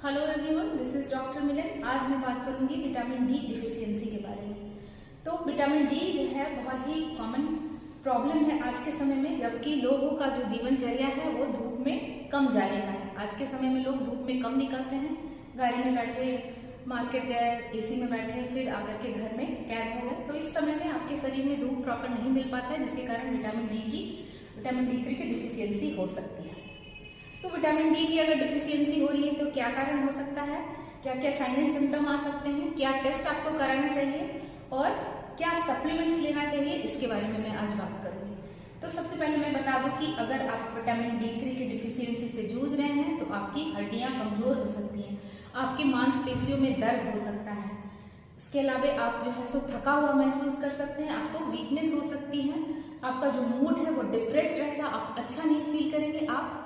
Hello everyone, this is doctor Milan. आज मैं बात करूंगी विटामिन डी डिफिशियंसी के बारे में। तो विटामिन डी जो है बहुत ही कॉमन प्रॉब्लम है आज के समय में, जबकि लोगों का जो जीवनचर्या है वो धूप में कम जाने का है। आज के समय में लोग धूप में कम निकलते हैं, गाड़ी में बैठे, मार्केट गए, एसी में बैठे, फिर आकर के घर में कैद हो गए। तो इस समय में आपके शरीर में धूप प्रॉपर नहीं मिल पाता है, जिसके कारण विटामिन डी3 की डिफिशियंसी हो सकती है। तो विटामिन डी की अगर डिफिशियंसी हो रही है तो क्या कारण हो सकता है, क्या क्या साइन एंड सिम्टम आ सकते हैं, क्या टेस्ट आपको कराना चाहिए और क्या सप्लीमेंट्स लेना चाहिए, इसके बारे में मैं आज बात करूंगी। तो सबसे पहले मैं बता दूं कि अगर आप विटामिन डी3 की डिफिशियंसी से जूझ रहे हैं तो आपकी हड्डियां कमजोर हो सकती हैं, आपकी मांसपेशियों में दर्द हो सकता है, उसके अलावा आप जो है सो थका हुआ महसूस कर सकते हैं, आपको वीकनेस हो सकती है, आपका जो मूड है वो डिप्रेस्ड रहेगा, आप अच्छा नहीं फील करेंगे, आप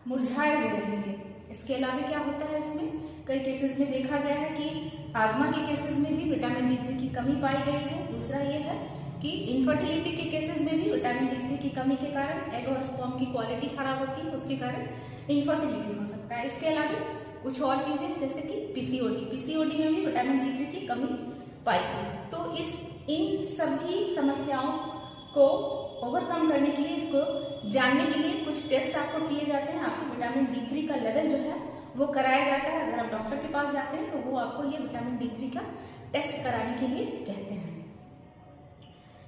मुरझाए हुए रहेंगे। इसके अलावा क्या होता है, इसमें कई केसेस में देखा गया है कि आजमा के केसेस में भी विटामिन डी3 की कमी पाई गई है। दूसरा ये है कि इनफर्टिलिटी के केसेस में भी विटामिन डी3 की कमी के कारण एग और स्पर्म की क्वालिटी खराब होती है, उसके कारण इनफर्टिलिटी हो सकता है। इसके अलावा कुछ और चीजें जैसे कि पीसीओडी में भी विटामिन डी3 की कमी पाई गई है। तो इन सभी समस्याओं को ओवरकम करने के लिए, इसको जानने के लिए कुछ टेस्ट आपको किए जाते हैं। आपके विटामिन डी3 का लेवल जो है वो कराया जाता है। अगर आप डॉक्टर के पास जाते हैं तो वो आपको ये विटामिन डी3 का टेस्ट कराने के लिए कहते हैं।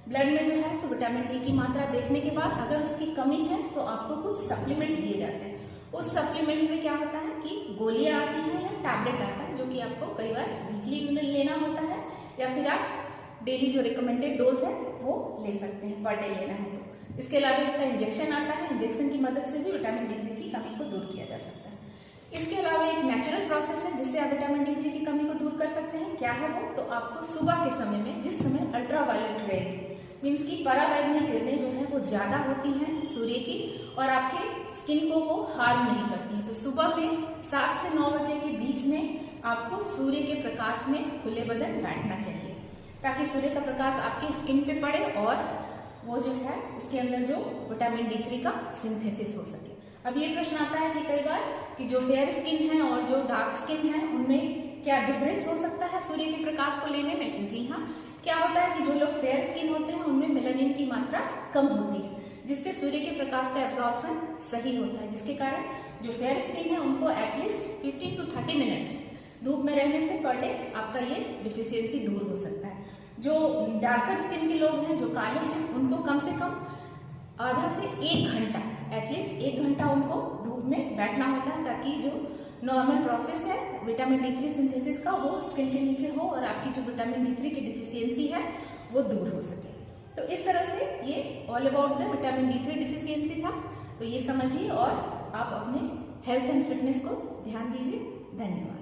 ब्लड में जो है सो विटामिन डी की मात्रा देखने के बाद अगर उसकी कमी है तो आपको कुछ सप्लीमेंट दिए जाते हैं। उस सप्लीमेंट में क्या होता है कि गोलियां आती हैं या टैबलेट आता है, जो कि आपको कई बार वीकली लेना होता है या फिर आप डेली जो रिकमेंडेड डोज है वो ले सकते हैं, पर डे लेना है तो। इसके अलावा इसका इंजेक्शन आता है, इंजेक्शन की मदद से भी विटामिन डी3 की कमी को दूर किया जा सकता है। इसके अलावा एक नेचुरल प्रोसेस है जिससे आप विटामिन डी3 की कमी को दूर कर सकते हैं। क्या है वो? तो आपको सुबह के समय में, जिस समय अल्ट्रावायलेट रेज मीन्स की पराबैंगनी किरणें जो है वो ज्यादा होती हैं सूर्य की और आपके स्किन को वो हार्म नहीं करती है, तो सुबह में 7 से 9 बजे के बीच में आपको सूर्य के प्रकाश में खुले बदन बैठना चाहिए, ताकि सूर्य का प्रकाश आपके स्किन पे पड़े और वो जो है उसके अंदर जो विटामिन डी3 का सिंथेसिस हो सके। अब ये प्रश्न आता है कि कई बार कि जो फेयर स्किन है और जो डार्क स्किन है उनमें क्या डिफरेंस हो सकता है सूर्य के प्रकाश को लेने में? तो जी हाँ, क्या होता है कि जो लोग फेयर स्किन होते हैं उनमें मेलानिन की मात्रा कम होती है, जिससे सूर्य के प्रकाश का एब्जॉर्प्शन सही होता है, जिसके कारण जो फेयर स्किन है उनको एटलीस्ट 15 to 30 मिनट्स धूप में रहने से पर डे आपका ये डिफिशियंसी दूर हो सकता है। जो डार्कर स्किन के लोग हैं, जो काले हैं, उनको कम से कम आधा से 1 घंटा, एटलीस्ट 1 घंटा उनको धूप में बैठना होता है, ताकि जो नॉर्मल प्रोसेस है विटामिन डी3 सिंथेसिस का वो स्किन के नीचे हो और आपकी जो विटामिन डी3 की डिफिशियंसी है वो दूर हो सके। तो इस तरह से ये all about the vitamin D3 deficiency था। तो ये समझिए और आप अपने हेल्थ एंड फिटनेस को ध्यान दीजिए। धन्यवाद।